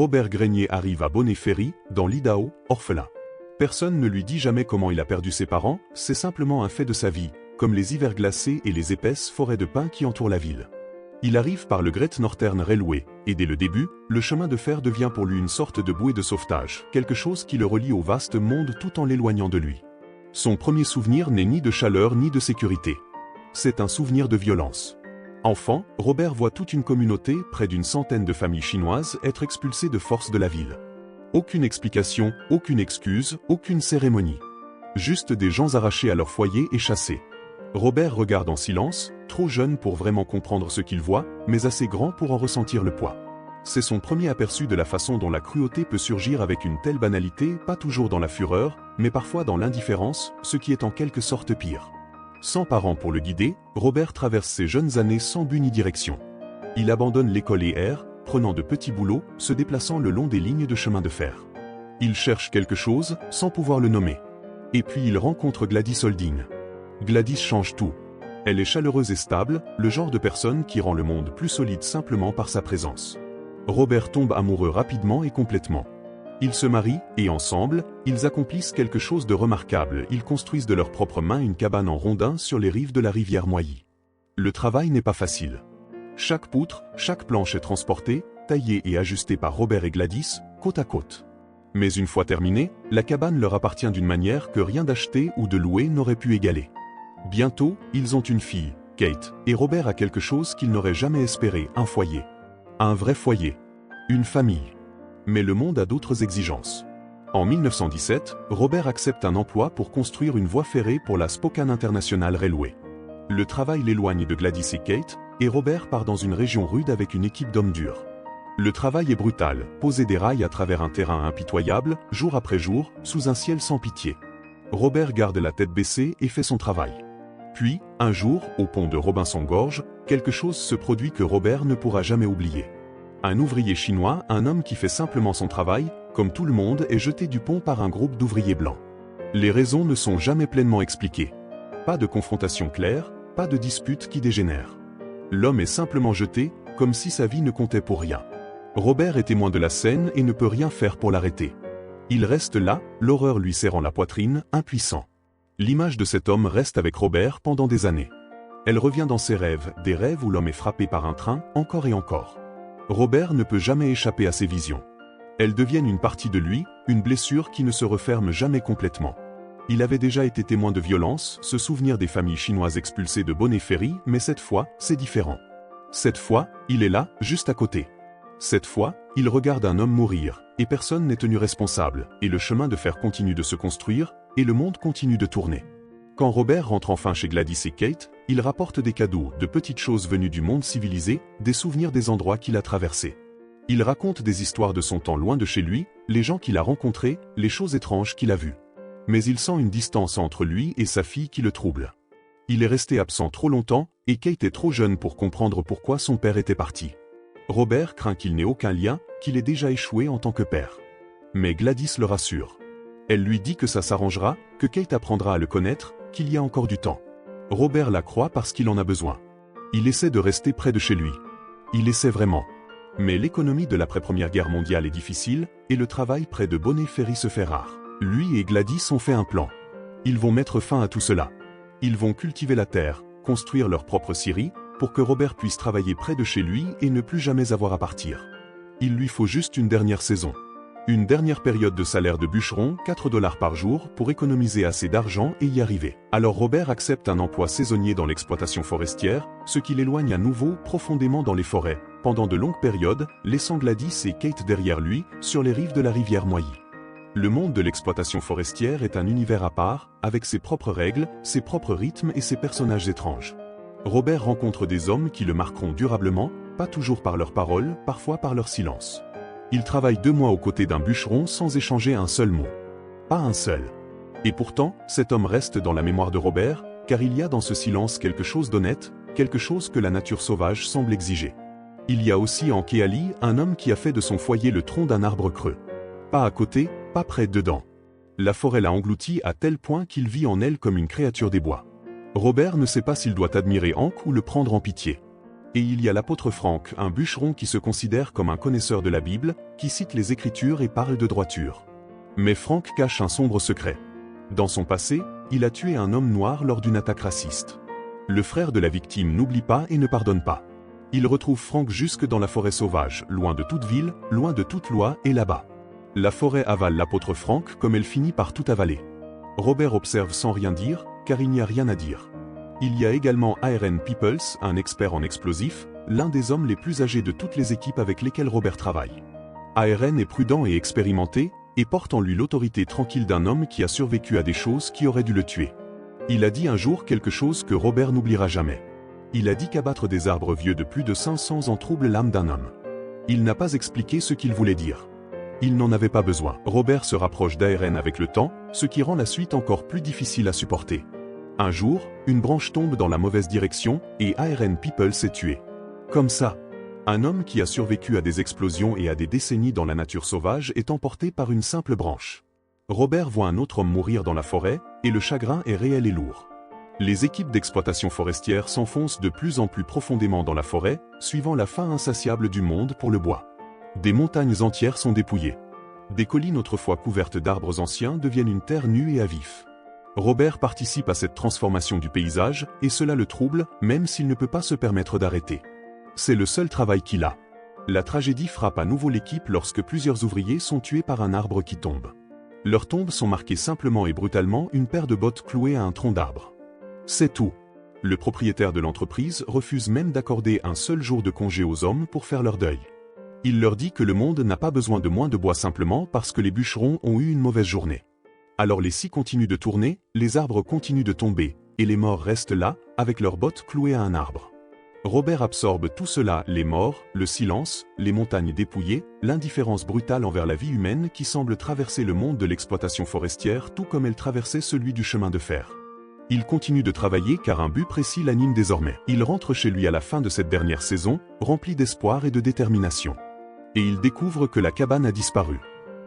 Robert Grenier arrive à Bonnet Ferry, dans l'Idaho, orphelin. Personne ne lui dit jamais comment il a perdu ses parents, c'est simplement un fait de sa vie, comme les hivers glacés et les épaisses forêts de pins qui entourent la ville. Il arrive par le Great Northern Railway, et dès le début, le chemin de fer devient pour lui une sorte de bouée de sauvetage, quelque chose qui le relie au vaste monde tout en l'éloignant de lui. Son premier souvenir n'est ni de chaleur ni de sécurité. C'est un souvenir de violence. Enfant, Robert voit toute une communauté, près d'une centaine de familles chinoises, être expulsées de force de la ville. Aucune explication, aucune excuse, aucune cérémonie. Juste des gens arrachés à leur foyer et chassés. Robert regarde en silence, trop jeune pour vraiment comprendre ce qu'il voit, mais assez grand pour en ressentir le poids. C'est son premier aperçu de la façon dont la cruauté peut surgir avec une telle banalité, pas toujours dans la fureur, mais parfois dans l'indifférence, ce qui est en quelque sorte pire. Sans parents pour le guider, Robert traverse ses jeunes années sans but ni direction. Il abandonne l'école et erre, prenant de petits boulots, se déplaçant le long des lignes de chemin de fer. Il cherche quelque chose, sans pouvoir le nommer. Et puis il rencontre Gladys Holding. Gladys change tout. Elle est chaleureuse et stable, le genre de personne qui rend le monde plus solide simplement par sa présence. Robert tombe amoureux rapidement et complètement. Ils se marient, et ensemble, ils accomplissent quelque chose de remarquable, ils construisent de leurs propres mains une cabane en rondins sur les rives de la rivière Moyi. Le travail n'est pas facile. Chaque poutre, chaque planche est transportée, taillée et ajustée par Robert et Gladys, côte à côte. Mais une fois terminée, la cabane leur appartient d'une manière que rien d'acheté ou de loué n'aurait pu égaler. Bientôt, ils ont une fille, Kate, et Robert a quelque chose qu'il n'aurait jamais espéré, un foyer. Un vrai foyer. Une famille. Mais le monde a d'autres exigences. En 1917, Robert accepte un emploi pour construire une voie ferrée pour la Spokane International Railway. Le travail l'éloigne de Gladys et Kate, et Robert part dans une région rude avec une équipe d'hommes durs. Le travail est brutal, poser des rails à travers un terrain impitoyable, jour après jour, sous un ciel sans pitié. Robert garde la tête baissée et fait son travail. Puis, un jour, au pont de Robinson-Gorge, quelque chose se produit que Robert ne pourra jamais oublier. Un ouvrier chinois, un homme qui fait simplement son travail, comme tout le monde, est jeté du pont par un groupe d'ouvriers blancs. Les raisons ne sont jamais pleinement expliquées. Pas de confrontation claire, pas de dispute qui dégénère. L'homme est simplement jeté, comme si sa vie ne comptait pour rien. Robert est témoin de la scène et ne peut rien faire pour l'arrêter. Il reste là, l'horreur lui serrant la poitrine, impuissant. L'image de cet homme reste avec Robert pendant des années. Elle revient dans ses rêves, des rêves où l'homme est frappé par un train, encore et encore. Robert ne peut jamais échapper à ces visions. Elles deviennent une partie de lui, une blessure qui ne se referme jamais complètement. Il avait déjà été témoin de violence, se souvenir des familles chinoises expulsées de Bonnet Ferry, mais cette fois, c'est différent. Cette fois, il est là, juste à côté. Cette fois, il regarde un homme mourir, et personne n'est tenu responsable, et le chemin de fer continue de se construire, et le monde continue de tourner. Quand Robert rentre enfin chez Gladys et Kate, il rapporte des cadeaux, de petites choses venues du monde civilisé, des souvenirs des endroits qu'il a traversés. Il raconte des histoires de son temps loin de chez lui, les gens qu'il a rencontrés, les choses étranges qu'il a vues. Mais il sent une distance entre lui et sa fille qui le trouble. Il est resté absent trop longtemps, et Kate est trop jeune pour comprendre pourquoi son père était parti. Robert craint qu'il n'ait aucun lien, qu'il ait déjà échoué en tant que père. Mais Gladys le rassure. Elle lui dit que ça s'arrangera, que Kate apprendra à le connaître, qu'il y a encore du temps. Robert la croit parce qu'il en a besoin. Il essaie de rester près de chez lui. Il essaie vraiment. Mais l'économie de l'après-première guerre mondiale est difficile, et le travail près de Bonnet Ferry se fait rare. Lui et Gladys ont fait un plan. Ils vont mettre fin à tout cela. Ils vont cultiver la terre, construire leur propre scierie, pour que Robert puisse travailler près de chez lui et ne plus jamais avoir à partir. Il lui faut juste une dernière saison. Une dernière période de salaire de bûcheron, 4 $ par jour, pour économiser assez d'argent et y arriver. Alors Robert accepte un emploi saisonnier dans l'exploitation forestière, ce qui l'éloigne à nouveau profondément dans les forêts, pendant de longues périodes, laissant Gladys et Kate derrière lui, sur les rives de la rivière Moyi. Le monde de l'exploitation forestière est un univers à part, avec ses propres règles, ses propres rythmes et ses personnages étranges. Robert rencontre des hommes qui le marqueront durablement, pas toujours par leurs paroles, parfois par leur silence. Il travaille 2 mois aux côtés d'un bûcheron sans échanger un seul mot. Pas un seul. Et pourtant, cet homme reste dans la mémoire de Robert, car il y a dans ce silence quelque chose d'honnête, quelque chose que la nature sauvage semble exiger. Il y a aussi en Kéali un homme qui a fait de son foyer le tronc d'un arbre creux. Pas à côté, pas près dedans. La forêt l'a englouti à tel point qu'il vit en elle comme une créature des bois. Robert ne sait pas s'il doit admirer Hank ou le prendre en pitié. Et il y a l'apôtre Franck, un bûcheron qui se considère comme un connaisseur de la Bible, qui cite les Écritures et parle de droiture. Mais Franck cache un sombre secret. Dans son passé, il a tué un homme noir lors d'une attaque raciste. Le frère de la victime n'oublie pas et ne pardonne pas. Il retrouve Franck jusque dans la forêt sauvage, loin de toute ville, loin de toute loi, et là-bas. La forêt avale l'apôtre Franck comme elle finit par tout avaler. Robert observe sans rien dire, car il n'y a rien à dire. Il y a également Aaron Peoples, un expert en explosifs, l'un des hommes les plus âgés de toutes les équipes avec lesquelles Robert travaille. Aaron est prudent et expérimenté, et porte en lui l'autorité tranquille d'un homme qui a survécu à des choses qui auraient dû le tuer. Il a dit un jour quelque chose que Robert n'oubliera jamais. Il a dit qu'abattre des arbres vieux de plus de 500 ans trouble l'âme d'un homme. Il n'a pas expliqué ce qu'il voulait dire. Il n'en avait pas besoin. Robert se rapproche d'Aaron avec le temps, ce qui rend la suite encore plus difficile à supporter. Un jour, une branche tombe dans la mauvaise direction et Aaron Peoples est tué. Comme ça, un homme qui a survécu à des explosions et à des décennies dans la nature sauvage est emporté par une simple branche. Robert voit un autre homme mourir dans la forêt, et le chagrin est réel et lourd. Les équipes d'exploitation forestière s'enfoncent de plus en plus profondément dans la forêt, suivant la faim insatiable du monde pour le bois. Des montagnes entières sont dépouillées. Des collines autrefois couvertes d'arbres anciens deviennent une terre nue et à vif. Robert participe à cette transformation du paysage, et cela le trouble, même s'il ne peut pas se permettre d'arrêter. C'est le seul travail qu'il a. La tragédie frappe à nouveau l'équipe lorsque plusieurs ouvriers sont tués par un arbre qui tombe. Leurs tombes sont marquées simplement et brutalement une paire de bottes clouées à un tronc d'arbre. C'est tout. Le propriétaire de l'entreprise refuse même d'accorder un seul jour de congé aux hommes pour faire leur deuil. Il leur dit que le monde n'a pas besoin de moins de bois simplement parce que les bûcherons ont eu une mauvaise journée. Alors les scies continuent de tourner, les arbres continuent de tomber, et les morts restent là, avec leurs bottes clouées à un arbre. Robert absorbe tout cela, les morts, le silence, les montagnes dépouillées, l'indifférence brutale envers la vie humaine qui semble traverser le monde de l'exploitation forestière tout comme elle traversait celui du chemin de fer. Il continue de travailler car un but précis l'anime désormais. Il rentre chez lui à la fin de cette dernière saison, rempli d'espoir et de détermination. Et il découvre que la cabane a disparu.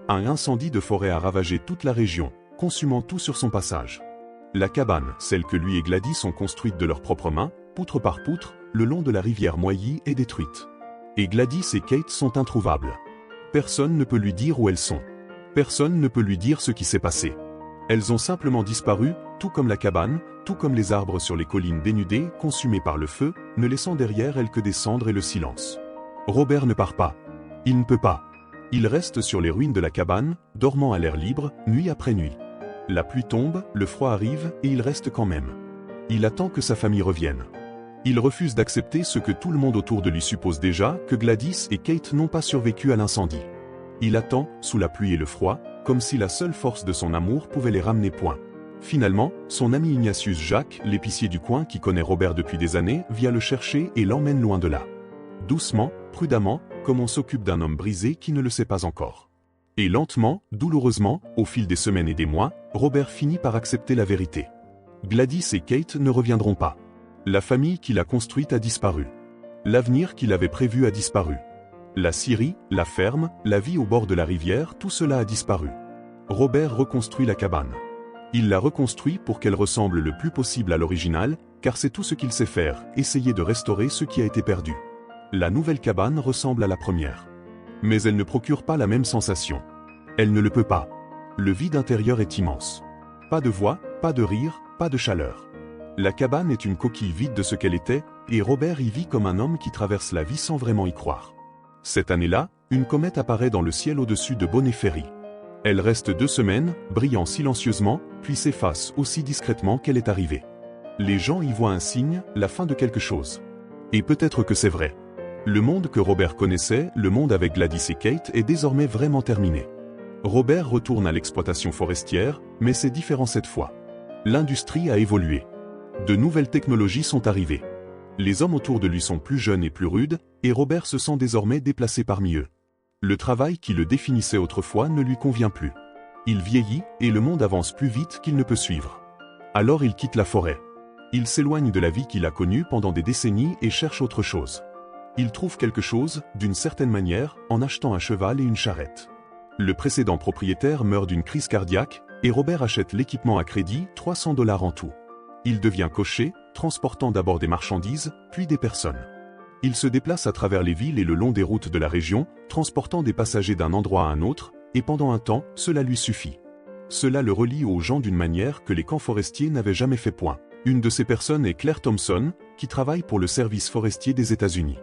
Un incendie de forêt a ravagé toute la région, consumant tout sur son passage. La cabane, celle que lui et Gladys ont construite de leurs propres mains, poutre par poutre, le long de la rivière Moilly est détruite. Et Gladys et Kate sont introuvables. Personne ne peut lui dire où elles sont. Personne ne peut lui dire ce qui s'est passé. Elles ont simplement disparu, tout comme la cabane, tout comme les arbres sur les collines dénudées, consumés par le feu, ne laissant derrière elles que des cendres et le silence. Robert ne part pas. Il ne peut pas. Il reste sur les ruines de la cabane, dormant à l'air libre, nuit après nuit. La pluie tombe, le froid arrive, et il reste quand même. Il attend que sa famille revienne. Il refuse d'accepter ce que tout le monde autour de lui suppose déjà, que Gladys et Kate n'ont pas survécu à l'incendie. Il attend, sous la pluie et le froid, comme si la seule force de son amour pouvait les ramener point. Finalement, son ami Ignatius Jacques, l'épicier du coin qui connaît Robert depuis des années, vient le chercher et l'emmène loin de là. Doucement, prudemment, comme on s'occupe d'un homme brisé qui ne le sait pas encore. Et lentement, douloureusement, au fil des semaines et des mois, Robert finit par accepter la vérité. Gladys et Kate ne reviendront pas. La famille qu'il a construite a disparu. L'avenir qu'il avait prévu a disparu. La scierie, la ferme, la vie au bord de la rivière, tout cela a disparu. Robert reconstruit la cabane. Il la reconstruit pour qu'elle ressemble le plus possible à l'original, car c'est tout ce qu'il sait faire, essayer de restaurer ce qui a été perdu. La nouvelle cabane ressemble à la première. Mais elle ne procure pas la même sensation. Elle ne le peut pas. Le vide intérieur est immense. Pas de voix, pas de rire, pas de chaleur. La cabane est une coquille vide de ce qu'elle était, et Robert y vit comme un homme qui traverse la vie sans vraiment y croire. Cette année-là, une comète apparaît dans le ciel au-dessus de Bonnet Ferry. Elle reste 2 semaines, brillant silencieusement, puis s'efface aussi discrètement qu'elle est arrivée. Les gens y voient un signe, la fin de quelque chose. Et peut-être que c'est vrai. Le monde que Robert connaissait, le monde avec Gladys et Kate, est désormais vraiment terminé. Robert retourne à l'exploitation forestière, mais c'est différent cette fois. L'industrie a évolué. De nouvelles technologies sont arrivées. Les hommes autour de lui sont plus jeunes et plus rudes, et Robert se sent désormais déplacé parmi eux. Le travail qui le définissait autrefois ne lui convient plus. Il vieillit, et le monde avance plus vite qu'il ne peut suivre. Alors il quitte la forêt. Il s'éloigne de la vie qu'il a connue pendant des décennies et cherche autre chose. Il trouve quelque chose, d'une certaine manière, en achetant un cheval et une charrette. Le précédent propriétaire meurt d'une crise cardiaque, et Robert achète l'équipement à crédit, $300 en tout. Il devient cocher, transportant d'abord des marchandises, puis des personnes. Il se déplace à travers les villes et le long des routes de la région, transportant des passagers d'un endroit à un autre, et pendant un temps, cela lui suffit. Cela le relie aux gens d'une manière que les camps forestiers n'avaient jamais fait point. Une de ces personnes est Claire Thompson, qui travaille pour le service forestier des États-Unis.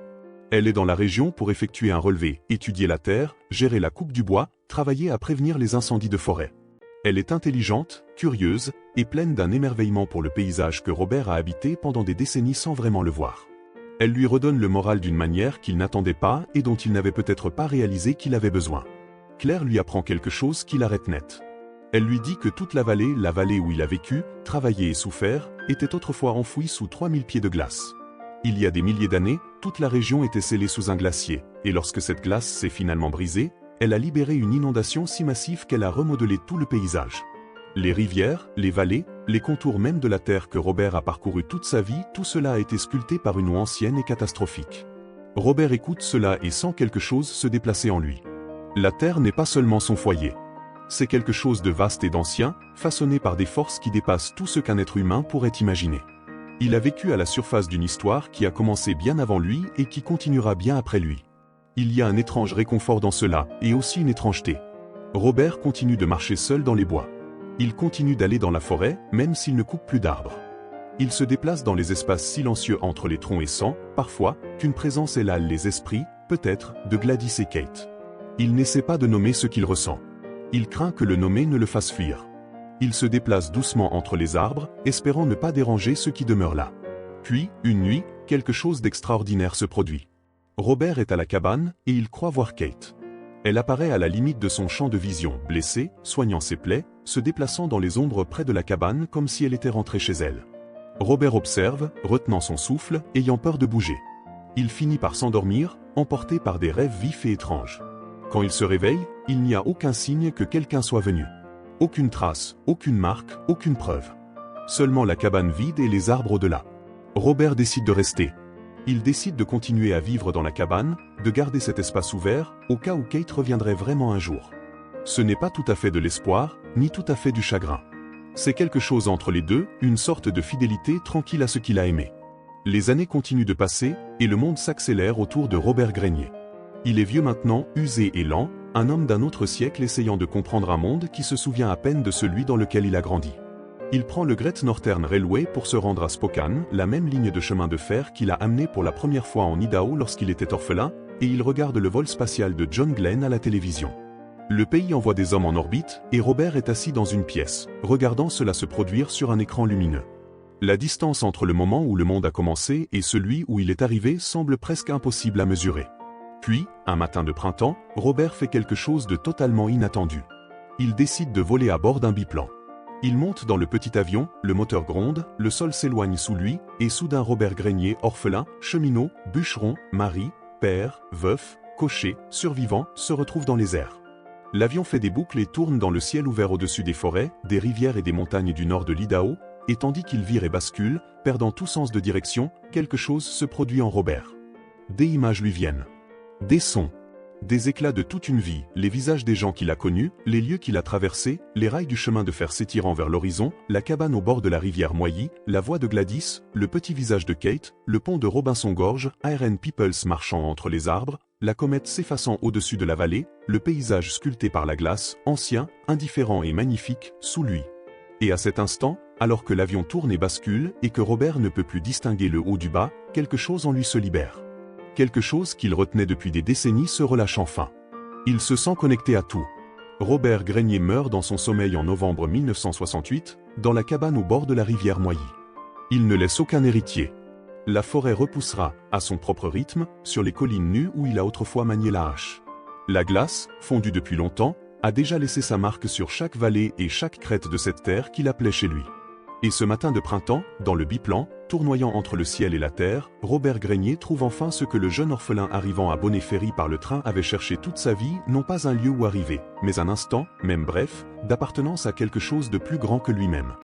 Elle est dans la région pour effectuer un relevé, étudier la terre, gérer la coupe du bois, travailler à prévenir les incendies de forêt. Elle est intelligente, curieuse, et pleine d'un émerveillement pour le paysage que Robert a habité pendant des décennies sans vraiment le voir. Elle lui redonne le moral d'une manière qu'il n'attendait pas et dont il n'avait peut-être pas réalisé qu'il avait besoin. Claire lui apprend quelque chose qui l'arrête net. Elle lui dit que toute la vallée où il a vécu, travaillé et souffert, était autrefois enfouie sous 3000 pieds de glace. Il y a des milliers d'années, toute la région était scellée sous un glacier, et lorsque cette glace s'est finalement brisée, elle a libéré une inondation si massive qu'elle a remodelé tout le paysage. Les rivières, les vallées, les contours même de la terre que Robert a parcouru toute sa vie, tout cela a été sculpté par une eau ancienne et catastrophique. Robert écoute cela et sent quelque chose se déplacer en lui. La terre n'est pas seulement son foyer. C'est quelque chose de vaste et d'ancien, façonné par des forces qui dépassent tout ce qu'un être humain pourrait imaginer. Il a vécu à la surface d'une histoire qui a commencé bien avant lui et qui continuera bien après lui. Il y a un étrange réconfort dans cela, et aussi une étrangeté. Robert continue de marcher seul dans les bois. Il continue d'aller dans la forêt, même s'il ne coupe plus d'arbres. Il se déplace dans les espaces silencieux entre les troncs et sent, parfois, qu'une présence élale les esprits, peut-être, de Gladys et Kate. Il n'essaie pas de nommer ce qu'il ressent. Il craint que le nommer ne le fasse fuir. Il se déplace doucement entre les arbres, espérant ne pas déranger ceux qui demeurent là. Puis, une nuit, quelque chose d'extraordinaire se produit. Robert est à la cabane, et il croit voir Kate. Elle apparaît à la limite de son champ de vision, blessée, soignant ses plaies, se déplaçant dans les ombres près de la cabane comme si elle était rentrée chez elle. Robert observe, retenant son souffle, ayant peur de bouger. Il finit par s'endormir, emporté par des rêves vifs et étranges. Quand il se réveille, il n'y a aucun signe que quelqu'un soit venu. Aucune trace, aucune marque, aucune preuve. Seulement la cabane vide et les arbres au-delà. Robert décide de rester. Il décide de continuer à vivre dans la cabane, de garder cet espace ouvert, au cas où Kate reviendrait vraiment un jour. Ce n'est pas tout à fait de l'espoir, ni tout à fait du chagrin. C'est quelque chose entre les deux, une sorte de fidélité tranquille à ce qu'il a aimé. Les années continuent de passer, et le monde s'accélère autour de Robert Grenier. Il est vieux maintenant, usé et lent, un homme d'un autre siècle essayant de comprendre un monde qui se souvient à peine de celui dans lequel il a grandi. Il prend le Great Northern Railway pour se rendre à Spokane, la même ligne de chemin de fer qu'il a amené pour la première fois en Idaho lorsqu'il était orphelin, et il regarde le vol spatial de John Glenn à la télévision. Le pays envoie des hommes en orbite, et Robert est assis dans une pièce, regardant cela se produire sur un écran lumineux. La distance entre le moment où le monde a commencé et celui où il est arrivé semble presque impossible à mesurer. Puis, un matin de printemps, Robert fait quelque chose de totalement inattendu. Il décide de voler à bord d'un biplan. Il monte dans le petit avion, le moteur gronde, le sol s'éloigne sous lui, et soudain Robert Grenier, orphelin, cheminot, bûcheron, mari, père, veuf, cocher, survivant, se retrouve dans les airs. L'avion fait des boucles et tourne dans le ciel ouvert au-dessus des forêts, des rivières et des montagnes du nord de l'Idaho, et tandis qu'il vire et bascule, perdant tout sens de direction, quelque chose se produit en Robert. Des images lui viennent. Des sons. Des éclats de toute une vie, les visages des gens qu'il a connus, les lieux qu'il a traversés, les rails du chemin de fer s'étirant vers l'horizon, la cabane au bord de la rivière Moyi, la voix de Gladys, le petit visage de Kate, le pont de Robinson Gorge, Aaron Peoples marchant entre les arbres, la comète s'effaçant au-dessus de la vallée, le paysage sculpté par la glace, ancien, indifférent et magnifique, sous lui. Et à cet instant, alors que l'avion tourne et bascule et que Robert ne peut plus distinguer le haut du bas, quelque chose en lui se libère. Quelque chose qu'il retenait depuis des décennies se relâche enfin. Il se sent connecté à tout. Robert Grenier meurt dans son sommeil en novembre 1968, dans la cabane au bord de la rivière Moyi. Il ne laisse aucun héritier. La forêt repoussera, à son propre rythme, sur les collines nues où il a autrefois manié la hache. La glace, fondue depuis longtemps, a déjà laissé sa marque sur chaque vallée et chaque crête de cette terre qu'il appelait chez lui. Et ce matin de printemps, dans le biplan, tournoyant entre le ciel et la terre, Robert Grenier trouve enfin ce que le jeune orphelin arrivant à Bonnet Ferry par le train avait cherché toute sa vie, non pas un lieu où arriver, mais un instant, même bref, d'appartenance à quelque chose de plus grand que lui-même.